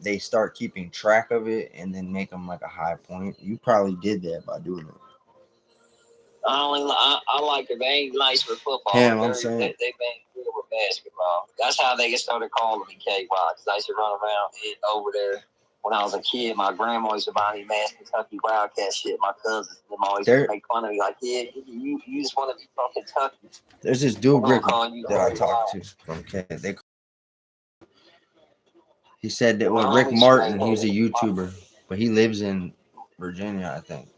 they start keeping track of it and then make them like a high point. You probably did that by doing it. I like it. They ain't nice with football. Yeah, But I'm saying. they've been good with basketball. That's how they started calling me KY. Because I used to run around over there when I was a kid. My grandma used to buy me Mass Kentucky Wildcat shit. My cousins them always used to make fun of me like, yeah, you just want to be from Kentucky. There's this dude Rick that I talked to from Kent. He said that Rick Martin, he's a YouTuber, but he lives in Virginia, I think.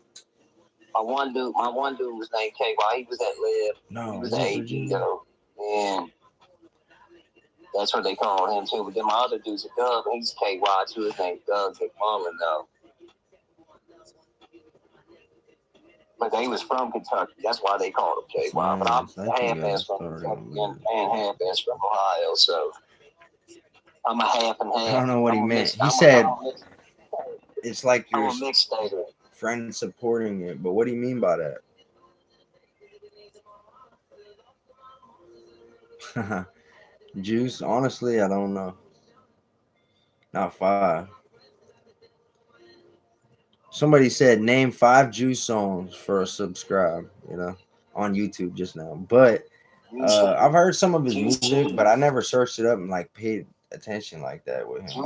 My one dude was named KY. He was at Liv. No, he was at AG though, and that's what they called him too. But then my other dude's a Doug, and he's KY too. His name's Doug McMullen though. But they was from Kentucky. That's why they called him KY. But I'm half-ass from Kentucky and half-ass from Ohio, so I'm a half and half. I don't know what he meant. He said it's like your friend supporting it, but what do you mean by that? Juice, honestly, I don't know. Not 5. Somebody said name 5 Juice songs for a subscribe, on YouTube just now. But I've heard some of his music, but I never searched it up and like paid attention like that with him.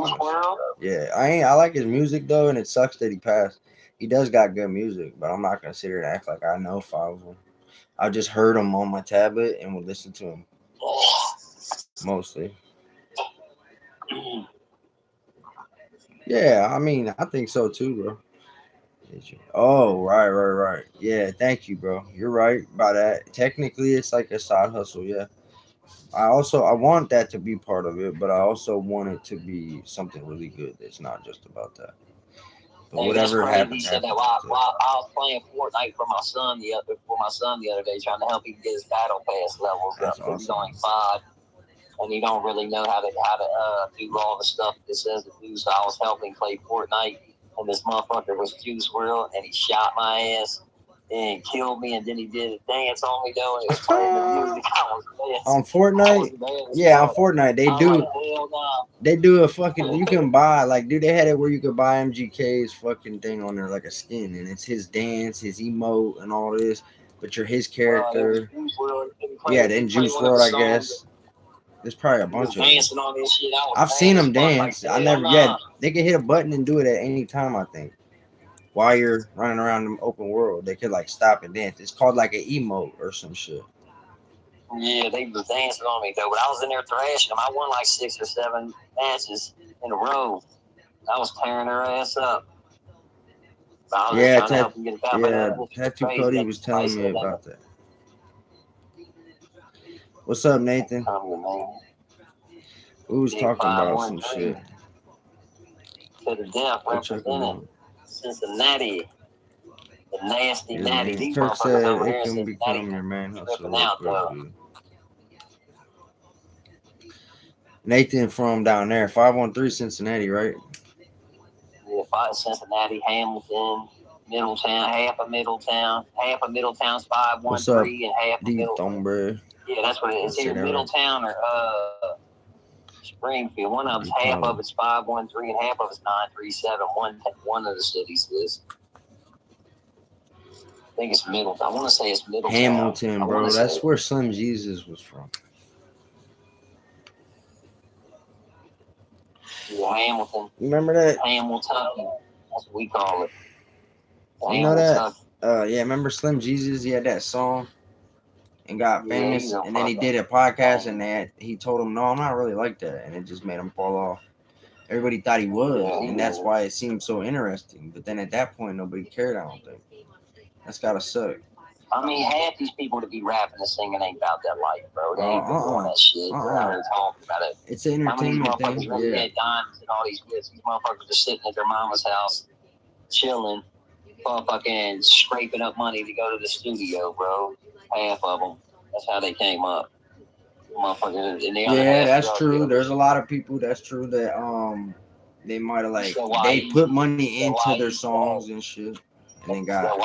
Yeah, I like his music though, and it sucks that he passed. He does got good music, but I'm not gonna sit here and act like I know 5 of them. I just heard him on my tablet and would listen to him mostly. Yeah, I mean, I think so too, bro. Oh, right. Yeah, thank you, bro. You're right about that. Technically, it's like a side hustle. Yeah. I want that to be part of it, but I also want it to be something really good. That's not just about that. But whatever happens. He said that while I was playing Fortnite for my son the other day, trying to help him get his battle pass levels up. Awesome. He's only 5, and he don't really know how to do all the stuff that it says to do. So I was helping play Fortnite, and this motherfucker was Juice WRLD, and he shot my ass and killed me, and then he did a dance on me though, and he was playing the music. On Fortnite? Yeah, on Fortnite they do a fucking, you can buy, like, dude, they had it where you could buy MGK's fucking thing on there, like a skin, and it's his dance, his emote, and all this, but you're his character. Yeah, then Juice WRLD, I guess. There's probably a bunch of them. I've seen them dance. I never yet. They can hit a button and do it at any time, I think. While you're running around the open world, they could like stop and dance. It's called like an emote or some shit. Yeah, they was dancing on me though, but I was in there thrashing them. I won like 6 or 7 matches in a row. I was tearing her ass up. Yeah, Tattoo Cody was telling me about that. What's up, Nathan? We was talking about some shit. To the death, representing Cincinnati. The nasty natty. These motherfuckers over here in Cincinnati ripping out though. Nathan from down there, 513 Cincinnati, right? Yeah, 5 Cincinnati, Hamilton, Middletown, half of Middletown's 513 and half of Middletown. Yeah, that's what it is. Either Middletown or Springfield. One of them's half of it's 513 and half of it's 937. One of the cities is. I think it's Middletown. I want to say it's Middletown. Hamilton, bro. That's where Slim Jesus was from. Yeah, Hamilton. Remember that? Hamilton. That's what we call it. You know that? Yeah, remember Slim Jesus? He had that song and got famous, and then he did a podcast, and he told him, "No, I'm not really like that," and it just made him fall off. Everybody thought he was, and that's why it seemed so interesting. But then at that point, nobody cared. I don't think. That's gotta suck. I mean, half these people to be rapping and singing ain't about that life, bro. They ain't doing that shit. They're not really talking about it. It's an entertainment thing. How many motherfuckers really had diamonds and all these bits? These motherfuckers just sitting at their mama's house, chilling, motherfucking scraping up money to go to the studio, bro. Half of them. That's how they came up. Motherfuckers. Yeah, that's true. There's a lot of people. That's true that they might have like they put money into their songs and shit, and then got.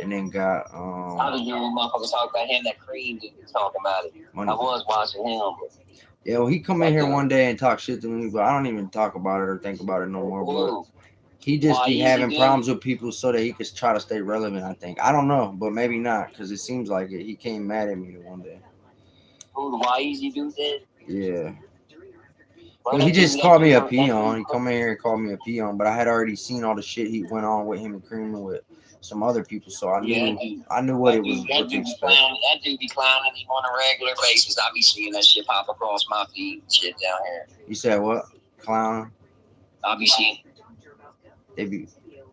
And then got I was hearing motherfuckers talk about him, that Cream dude talking about it. Money. I was watching him. Yeah, well, he come in here one day and talk shit to me, but I don't even talk about it or think about it no more. But he just be having problems with people so that he could try to stay relevant, I think. I don't know, but maybe not, because it seems like it. He came mad at me one day. Why easy dude did? Yeah. Well, he just called me a peon. He come in here and called me a peon, but I had already seen all the shit he went on with him and Cream and with some other people, so I knew what it was. That dude be clowning him on a regular basis. I be seeing that shit pop across my feed and shit down here. You said what? Clown? I be seeing. They be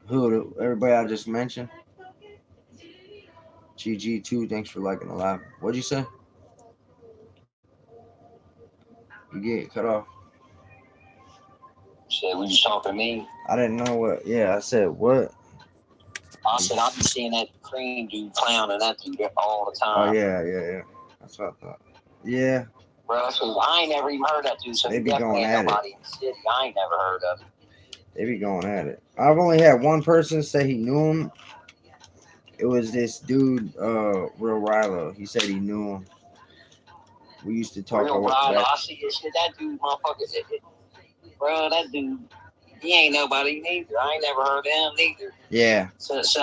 who? Everybody I just mentioned. GG2, thanks for liking the live. What'd you say? You get cut off. Shit, we just talking to me. I didn't know what. Yeah, I said what? I said I be seeing that Cream dude clowning that dude all the time. Oh yeah. That's what I thought. Yeah. Bro, I ain't never even heard that dude. So they be going at it. In the city. I ain't never heard of it. They be going at it. I've only had one person say he knew him. It was this dude, Real Rilo. He said he knew him. We used to talk about that. I see this shit. That dude, motherfucker. Bro, that dude, he ain't nobody neither. I ain't never heard of him neither. Yeah.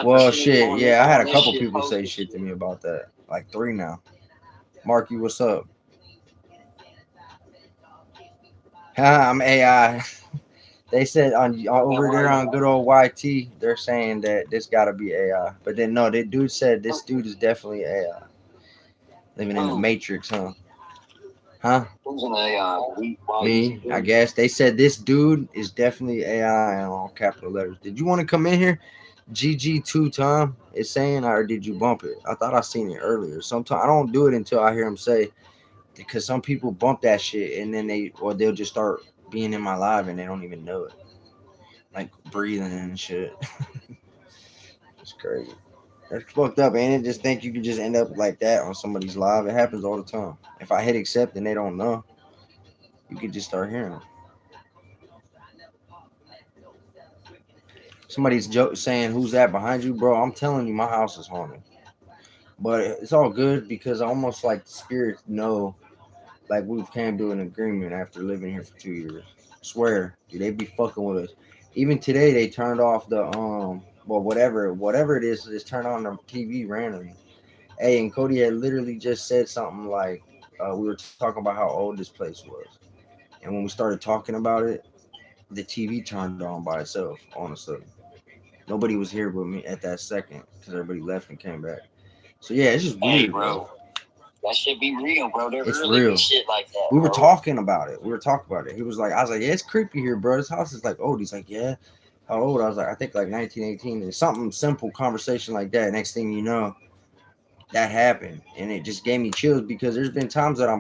Well, shit. Yeah, I had a couple people say shit to me about that. Like 3 now. Marky, what's up? I'm AI. They said over there on good old YT, they're saying that this gotta be AI. But then no, that dude said this dude is definitely AI. Living in the Matrix, huh? Huh? Who's an AI? Me, I guess. They said this dude is definitely AI and all capital letters. Did you want to come in here? GG2 Tom is saying, or did you bump it? I thought I seen it earlier. Sometimes I don't do it until I hear him say, because some people bump that shit and then they'll just start being in my live and they don't even know it, like breathing and shit. It's crazy. That's fucked up, ain't it? Just think you could just end up like that on somebody's live. It happens all the time. If I hit accept and they don't know, you could just start hearing them. Somebody's saying, "Who's that behind you, bro?" I'm telling you, my house is haunted. But it's all good because almost like the spirits know, like we've came to an agreement after living here for 2 years. I swear, dude, they be fucking with us. Even today, they turned off the well, whatever it is, just turn on the TV randomly. Hey, and Cody had literally just said something like, we were talking about how old this place was, and when we started talking about it, the TV turned on by itself all of a sudden. Nobody was here with me at that second because everybody left and came back. So yeah, it's just weird, bro. That shit be real, bro. It's real. Be shit like that. We were talking about it. He was like, I was like, yeah, it's creepy here, bro. This house is like old. He's like, yeah. How old? I was like, I think like 1918. And something simple conversation like that. Next thing you know, that happened, and it just gave me chills because there's been times that I'll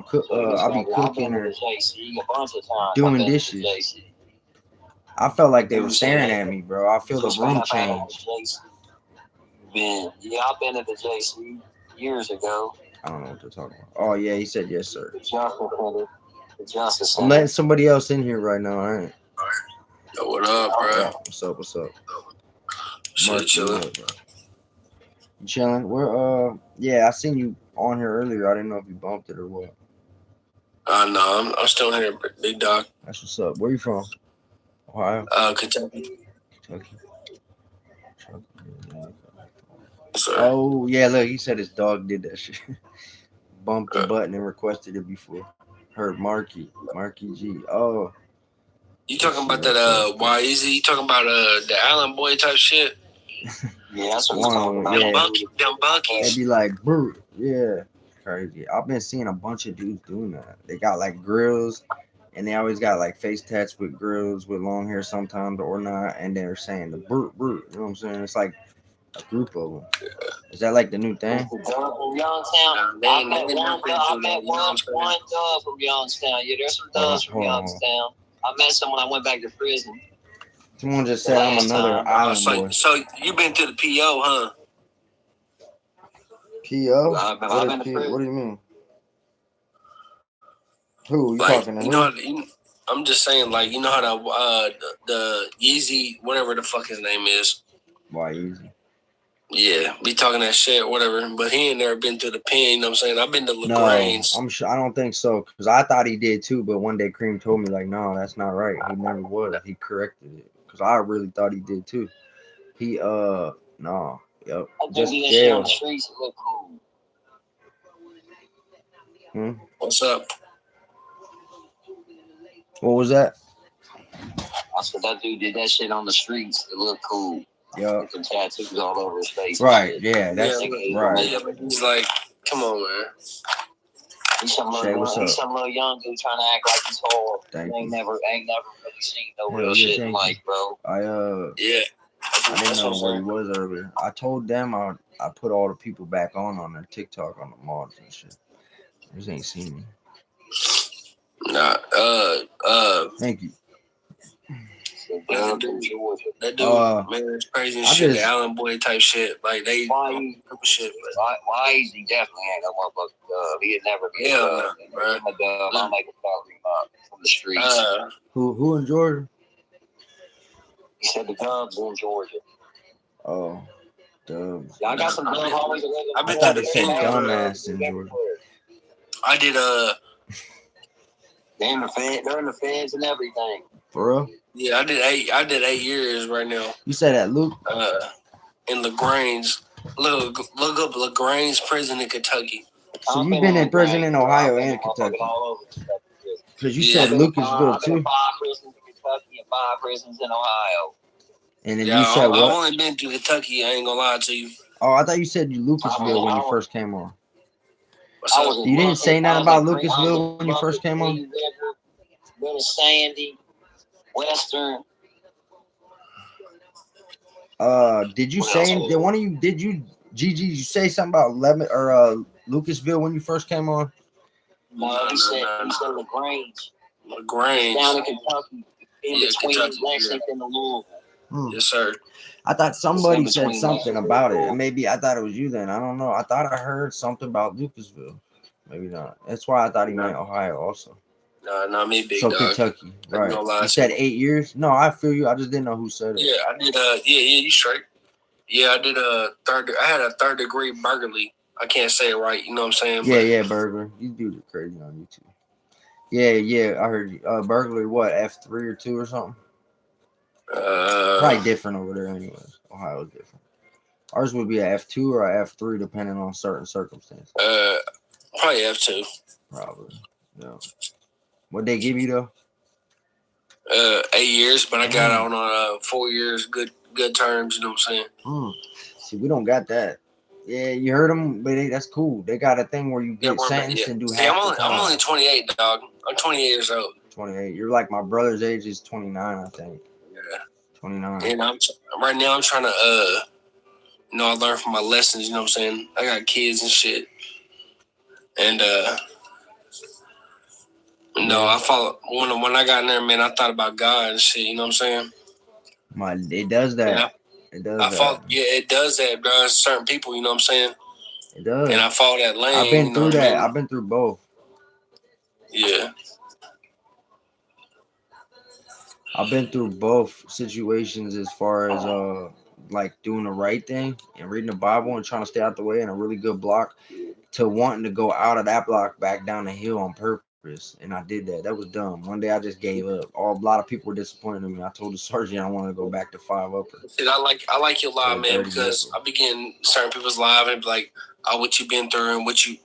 be cooking or doing dishes. I felt like they were staring at me, bro. I feel the room change. Yeah, I've been at the JC years ago. I don't know what they're talking about. Oh yeah, he said yes, sir. I'm letting somebody else in here right now. All right. Yo, what up, bro? What's up? Shit, chilling. Chilling. We're yeah, I seen you on here earlier. I didn't know if you bumped it or what. No, I'm still here, big dog. That's what's up. Where you from? Ohio. Kentucky. Sorry. Oh yeah, look, he said his dog did that shit. Bumped the button and requested it before. Heard Marky G. Oh. You talking about that why easy? You talking about the Allen Boy type shit? Yeah, that's what I'm talking about. Them bunkies. They be like, brute. Yeah. Crazy. I've been seeing a bunch of dudes doing that. They got like grills and they always got like face tats with grills with long hair sometimes or not, and they're saying the brute. You know what I'm saying? It's like a group of them. Is that like the new thing? Youngstown. I met one dog from Youngstown. Yeah, there's some dogs from Youngstown. I met someone. I went back to prison. Someone just said I'm another island boy. So you been to the PO, huh? PO? What do you mean? Who you like, talking to? You know, I'm just saying, like, you know how the Yeezy, whatever the fuck his name is. Why Yeezy? Yeah, be talking that shit or whatever. But he ain't never been to the pen. You know what I'm saying? I've been to No, LaGrange. I'm sure. I don't think so because I thought he did too. But one day Cream told me like, no, that's not right. He never was. He corrected it because I really thought he did too. He no, yep, just jail. On the streets look cool. What's up? What was that? I said that dude did that shit on the streets. It looked cool. Yeah. With the tattoos all over his face. Right. Yeah. That's right. Yeah, but he's like, come on, man. He's some little young dude trying to act like he's hard. Ain't never really seen no real shit in life, bro. I didn't know where he was earlier. I told them I put all the people back on their TikTok on the mods and shit. They just ain't seen me. Nah. Thank you. That dude, man, it's crazy and shit. The Allen Boy type shit. Like, they shit. Why easy definitely ain't no motherfucker. He'd never be a dub. I'll make a call from the streets. Who in Georgia? He said the Dubs in Georgia. Oh, Dubs. Yeah, I got some Dub homies. I thought it said dumbass in Georgia. I did They're in the feds and everything. For real? Yeah, I did 8 years right now. You said that, Luke? In LaGrange. Look up LaGrange prison in Kentucky. So you've been in prison in Ohio and Kentucky. Because you said Lucasville too. 5 prisons in Kentucky and 5 prisons in Ohio. And then you said what? I've only been to Kentucky. I ain't gonna lie to you. Oh, I thought you said Lucasville when you first came on. You didn't say nothing about Lucasville when you first came on? Little Sandy, Western. Did you say Gigi, you say something about Lucasville when you first came on? No, he said LaGrange. LaGrange. Down in Kentucky. In between Lexington and Louisville. Yes, sir. I thought somebody said something about it. Maybe I thought it was you then. I don't know. I thought I heard something about Lucasville. Maybe not. That's why I thought he meant Ohio also. No, not me, big so dog. Kentucky, right? You said 8 years. No, I feel you. I just didn't know who said it. Yeah, I did. You straight. Yeah, I did a third. I had a 3rd degree burglary. I can't say it right. You know what I'm saying? Yeah, burglary. You do it crazy on YouTube. Yeah. I heard you. Burglary. What? F3 or 2 or something? Probably different over there, anyways. Ohio's different. Ours would be a F2 or a F3 depending on certain circumstances. Probably F2. Probably. No. What'd they give you though? 8 years, but I got out on 4 years, good terms. You know what I'm saying? See, we don't got that. Yeah, you heard them, but that's cool. They got a thing where you get sentenced and do half the time. I'm only 28, dog. I'm 28 years old. 28. You're like my brother's age is 29, I think. Yeah. 29. And right now I'm trying to I learn from my lessons. You know what I'm saying? I got kids and shit, and I follow when I got in there, man. I thought about God and shit. You know what I'm saying? It does that. Yeah. It does. It does that, bro. Certain people, you know what I'm saying? It does. And I follow that lane. I've been through that. I've been through both. Yeah. I've been through both situations as far as like doing the right thing and reading the Bible and trying to stay out the way in a really good block to wanting to go out of that block back down the hill on purpose. And I did that. That was dumb. One day I just gave up. A lot of people were disappointed in me. I told the sergeant I wanted to go back to 5 upper. Dude, I like your live, man, because I be getting certain people's live and be like, oh, what you been through and what you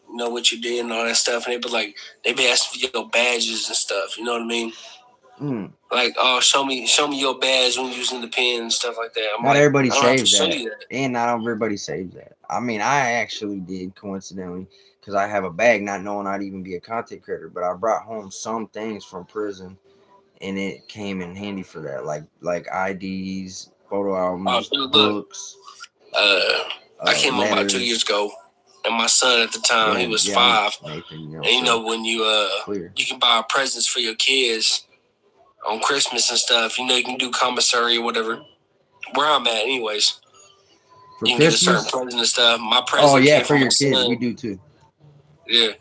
did and all that stuff. And they be asking for your badges and stuff. You know what I mean? Like, oh, show me your badge when using the pen and stuff like that. Not everybody saves that. And not everybody saves that. I mean, I actually did coincidentally because I have a bag not knowing I'd even be a content creator, but I brought home some things from prison and it came in handy for that, like IDs, photo albums, books. I came home about 2 years ago, and my son at the time, he was 5. Nathan, and when you can buy presents for your kids on Christmas and stuff, you can do commissary or whatever. Where I'm at, anyways. For you can Christmas? get a certain present and stuff. My present. Oh yeah, for your kids, we do too. Yeah.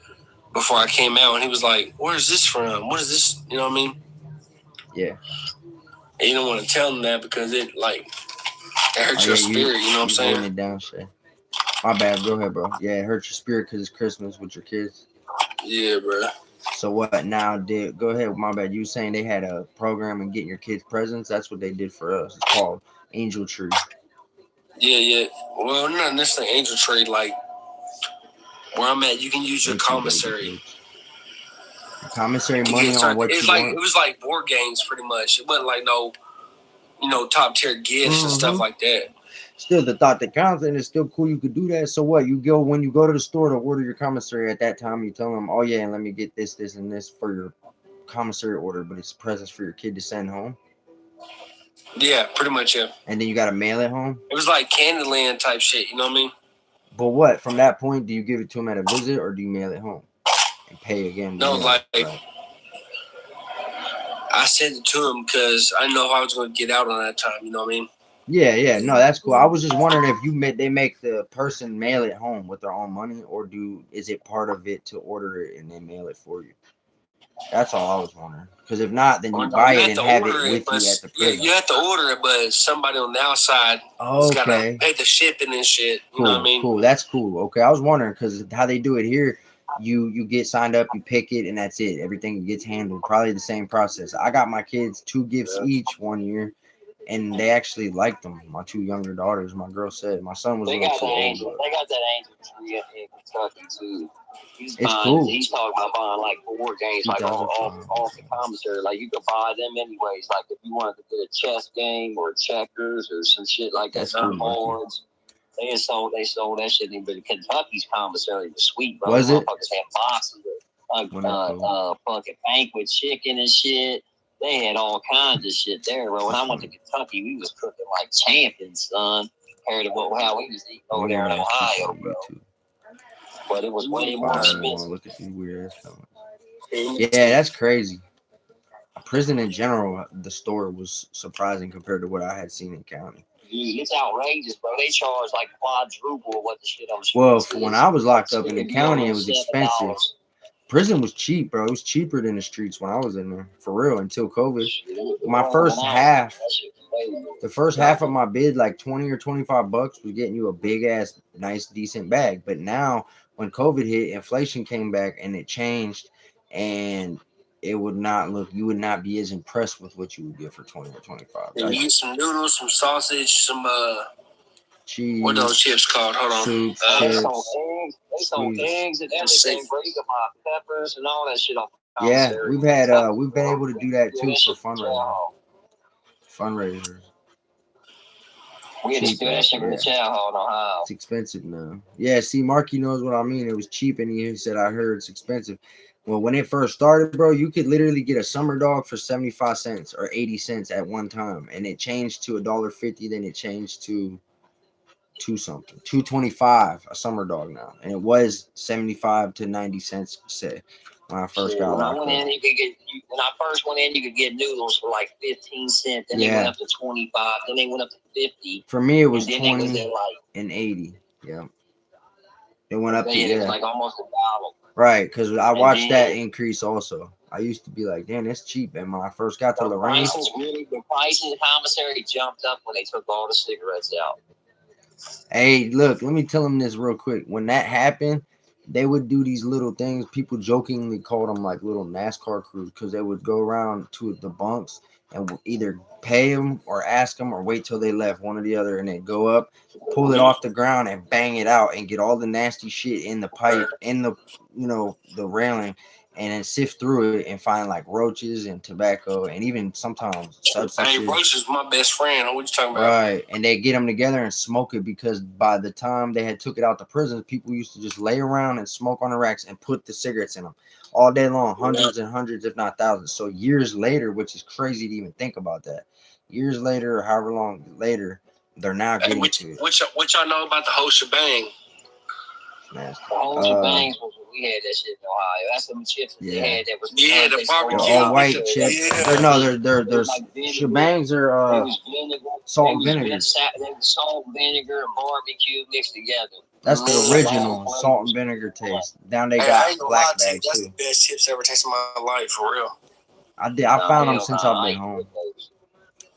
Before I came out, and he was like, "Where's this from? What is this?" You know what I mean? Yeah. And you don't want to tell them that because it It hurts your spirit, you know what I'm saying? Holding it down, Shay. My bad. Go ahead, bro. Yeah, it hurts your spirit because it's Christmas with your kids. Yeah, bro. So what now? Go ahead. My bad. You saying they had a program and getting your kids presents? That's what they did for us. It's called Angel Tree. Yeah. Well, not necessarily Angel Tree. Like where I'm at, you can use your commissary. Commissary money on what you want. It was like board games, pretty much. It wasn't like no, top tier gifts and stuff like that. Still, the thought that counts, and it's still cool. You could do that. So what? When you go to the store to order your commissary. At that time, you tell them, "Oh yeah, and let me get this, and this for your commissary order." But it's presents for your kid to send home. Yeah, pretty much. Yeah. And then you got to mail it home. It was like Candyland type shit. You know what I mean? But what? From that point, do you give it to them at a visit, or do you mail it home and pay again? No, like. I sent it to him because I know how I was going to get out on that time. You know what I mean? Yeah. No, that's cool. I was just wondering if they make the person mail it home with their own money, or is it part of it to order it and then mail it for you? That's all I was wondering. Because if not, then you buy it and have it with you at the prison. You have to order it, but somebody on the outside has got to pay the shipping and shit. You know what I mean? Cool. That's cool. Okay, I was wondering because how they do it here. You get signed up, you pick it, and that's it. Everything gets handled. Probably the same process. I got my kids 2 gifts each one year, and they actually liked them. My 2 younger daughters. My girl said my son was a little too old. They got that Angel Tree in Kentucky too. He's cool. He's talking about buying like board games, like off the commissary. Like you could buy them anyways. Like if you wanted to get a chess game or checkers or some shit like that, some boards. They sold that shit in Kentucky's commissary was sweet, bro. Was it? Motherfuckers had boxes of fucking banquet chicken and shit. They had all kinds of shit there, bro. When I went to Kentucky, we was cooking like champions, son, compared to how we was eating over there in Ohio, bro. But it was way more expensive. Look at these weird ass comments. Yeah, that's crazy. Prison in general, the store was surprising compared to what I had seen in county. It's outrageous, bro. They charge like quadruple what the shit on the streets. Well, when I was locked up in the county, it was expensive. Prison was cheap, bro. It was cheaper than the streets when I was in there, for real, until COVID. My first half, the first half of my bid, like $20 or $25 was getting you a big ass, nice, decent bag. But now, when COVID hit, inflation came back and it changed, and it would not look. You would not be as impressed with what you would get for $20 or $25. You get some noodles, some sausage, some cheese. What are those chips called? Hold on. Soup, they sold eggs and everything. Bro, you can buy peppers and all that shit on. Yeah, we've been able to do that too for fundraisers. We had to do that shit in the chow hall in Ohio. It's expensive now. Yeah, see, Marky knows what I mean. It was cheap, and he said, I heard it's expensive. Well, when it first started, bro, you could literally get a summer dog for 75 cents or 80 cents at one time, and it changed to $1.50. Then it changed to $2.25 a summer dog now, and it was 75 to 90 cents say when I first got locked up. When I first went in, you could get noodles for like 15 cents. Then they went up to 25. Then they went up to 50. For me, it was 20 and 80. Yeah, it went up to like almost $1. Right, because I watched that increase also. I used to be like, damn, that's cheap. And when I first got to Lorraine, the price in the commissary jumped up when they took all the cigarettes out. Hey, look, let me tell them this real quick. When that happened, they would do these little things. People jokingly called them like little NASCAR crews because they would go around to the bunks and either pay them or ask them or wait till they left, one or the other, and then go up, pull it off the ground and bang it out and get all the nasty shit in the pipe, in the, the railing, and then sift through it and find like roaches and tobacco and even sometimes substances. Hey, roaches, my best friend. What you talking about? Right, and they get them together and smoke it because by the time they had took it out to prison, people used to just lay around and smoke on the racks and put the cigarettes in them all day long, hundreds and hundreds, if not thousands. So years later, which is crazy to even think about that, years later or however long later, they're now getting to it. What y'all know about the whole shebang? The whole shebang was we had that shit in Ohio. That's some chips that they had that was the barbecue. All white chips. Yeah. They're shebangs are salt and vinegar. They was salt, vinegar, and barbecue mixed together. That's the original salt and vinegar taste. Down they got black bags too. That's the best chips I ever tasted in my life, for real. I found them since I've been home.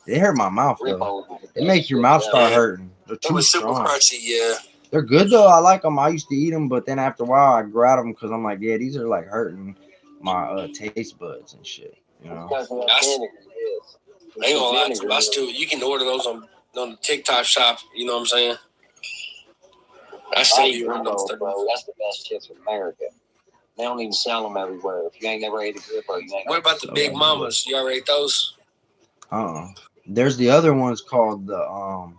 They hurt my mouth though. It make your mouth start hurting. They're too strong. Crunchy, yeah. They're good though. I like them. I used to eat them, but then after a while, I grew out of them because I'm like, yeah, these are like hurting my taste buds and shit. You know. I ain't gonna lie to you. I still, you can order those on the TikTok shop. You know what I'm saying? I still eat those, bro. That's the best chips in America. They don't even sell them everywhere. If you ain't never ate a Grippo, you ain't. What about the Big Mamas? You already ate those? There's the other ones called the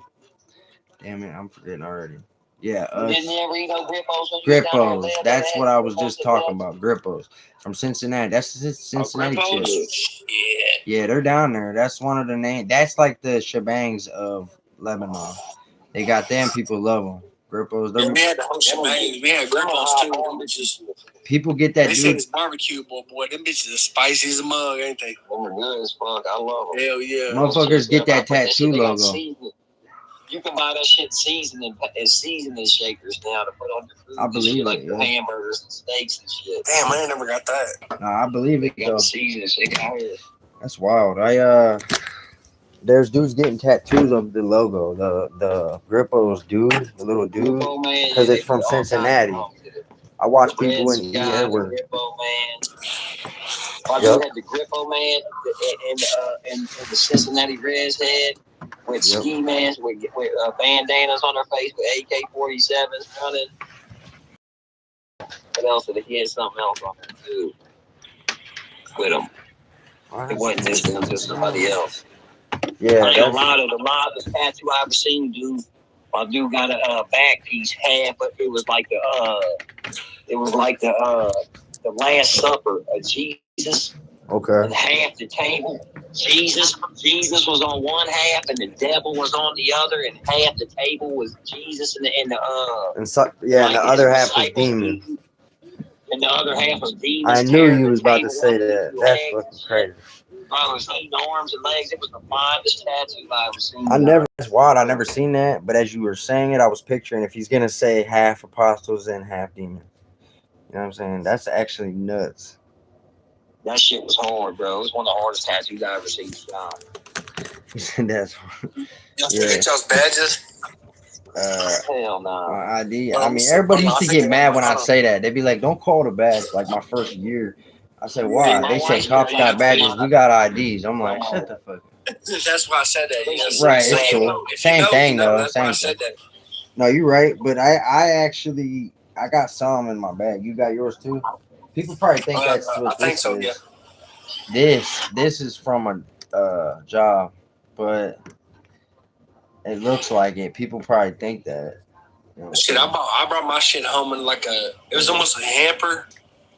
Damn it, I'm forgetting already. Yeah, didn't you ever eat no Grippos? Grippos. That's what I was just talking about. Grippos from Cincinnati. That's Cincinnati chips. Yeah, they're down there. That's one of the names. That's like the shebangs of Lebanon. They got them. People love them. Grippos. Yeah, we had the whole shebangs. We had Grippos too. Them bitches. People get that. They say it's barbecue, boy. Them bitches are spicy as a mug, ain't they? Them are good as fuck. I love them. Hell yeah. Motherfuckers get that tattoo logo. You can buy that shit seasoning shakers now to put on your food. I believe it. Like hamburgers and steaks and shit. Damn, I ain't never got that. Nah, I believe it. You got the seasoning shit out here. That's wild. There's dudes getting tattoos of the logo, the Grippos dude, the little dude, because it's from Cincinnati. I watch people in the everywhere. Grippo man. I had the Grippo man and the Cincinnati Reds head with ski mans with bandanas on their face with AK-47s running. What else did he had something else on there too? With them. It wasn't this one, just somebody else. Yeah, a lot of the loudest tattoo I ever seen, dude. My dude got a back piece half, but it was like the Last Supper of Jesus. Okay. And half the table, Jesus was on one half, and the devil was on the other, and half the table was Jesus, and the other half was demons. And the other half was demons. I knew you was about to say that. That's fucking crazy. I was eating arms and legs. It was the finest tattoo I ever seen. That's wild. I never seen that. But as you were saying it, I was picturing if he's gonna say half apostles and half demons. You know what I'm saying? That's actually nuts. That shit was hard, bro. It was one of the hardest tattoos I ever seen. You said that's hard. Y'all still get y'all's badges? Hell no. My ID. I mean, everybody used to get mad when I say that. They'd be like, "Don't call it a badge." Like my first year, I said, "Why?" They said, "Cops got badges. We got IDs." I'm like, "Shut the fuck up." That's why I said that. You know, right. It's cool. Same thing though. Same thing. No, you're right. But I got some in my bag. You got yours too. People probably think that's what I think so. Yeah. This is from a job, but it looks like it. People probably think that. You know, shit, I brought my shit home in like it was almost a hamper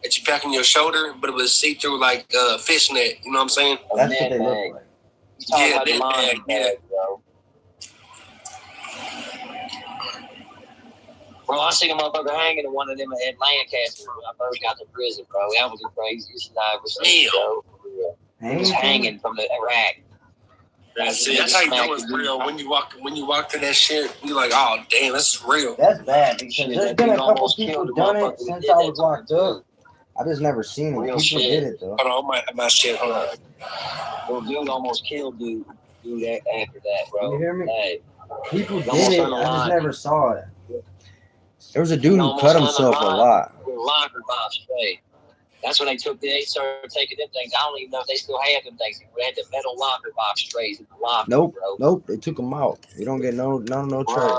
that you pack on your shoulder, but it was see through like fishnet. You know what I'm saying? That's what they look like. Yeah, that bag, bro. Bro, I seen a motherfucker hanging in one of them at Lancaster when I first got to prison, bro. That was the craziest thing I ever seen, bro. He was hanging from the rack. That's how you know it's real. When you walk to that shit, you're like, oh damn, this is real. That's bad because there's been a couple people done it since I was locked up. I just never seen it. People did it though. Hold on, my shit. Hold on. Well, dude almost killed dude after that, bro. You hear me? Hey, people did it. I just never saw it. There was a dude who cut himself a lot. Locker box straight. That's when they started taking them things. I don't even know if they still have them things. They had the metal locker box trays in the locker. Nope. They took them out. You don't get no tray.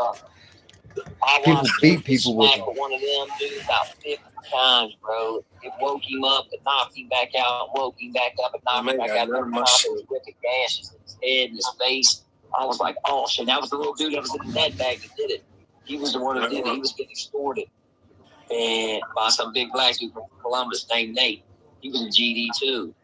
People beat people with them. One of them, dude, about 50 times, bro. It woke him up and knocked him back out. Woke him back up and knocked him back out. There was ripping gashes in his head and his face. I was like, oh shit! That was the little dude that was in the net bag that did it. He was the one who did it. He was getting extorted. And by some big black dude from Columbus named Nate. He was a GD too.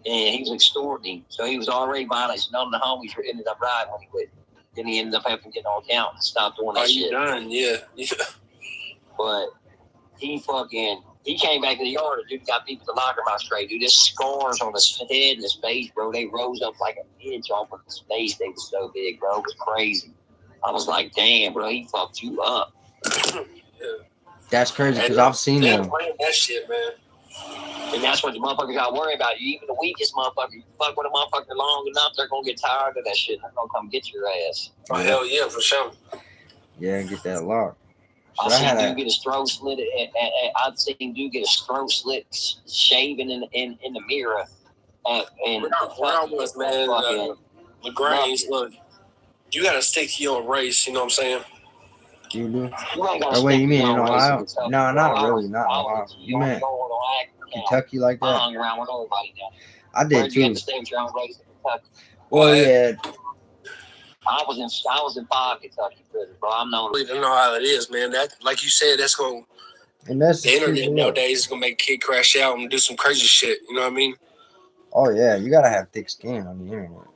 And he was extorting him. So he was already violating. None of the homies ended up riding when he quit. Then he ended up having to get on account and stop doing that shit. Done? Yeah. But he came back to the yard. The dude got beat with the locker box tray. Dude, there's scars on his head and his face, bro. They rose up like an inch off of his face. They were so big, bro. It was crazy. I was like, damn, bro, he fucked you up. That's crazy because I've seen them. That shit, man. And that's what the motherfuckers got to worry about. Even the weakest motherfucker, you fuck with a motherfucker long enough, they're going to get tired of that shit. They're going to come get your ass. Oh, hell yeah, for sure. Yeah, get that lock. So I've seen dude get his throat slit. I've seen dude get his throat slit shaving in the mirror. And where I was, man, the grains, look, you got to stick to your race, you know what I'm saying? You do? Oh, wait, you mean in Ohio? No, not really, not in Ohio. You meant Kentucky like that? I hung around with everybody down there. I did too. Well, yeah. I was in 5 Kentucky prisons, bro. I'm known. You don't know how it is, man. That, like you said, that's going. And that's the internet nowadays is gonna make a kid crash out and do some crazy shit. You know what I mean? Oh yeah, you gotta have thick skin on the internet.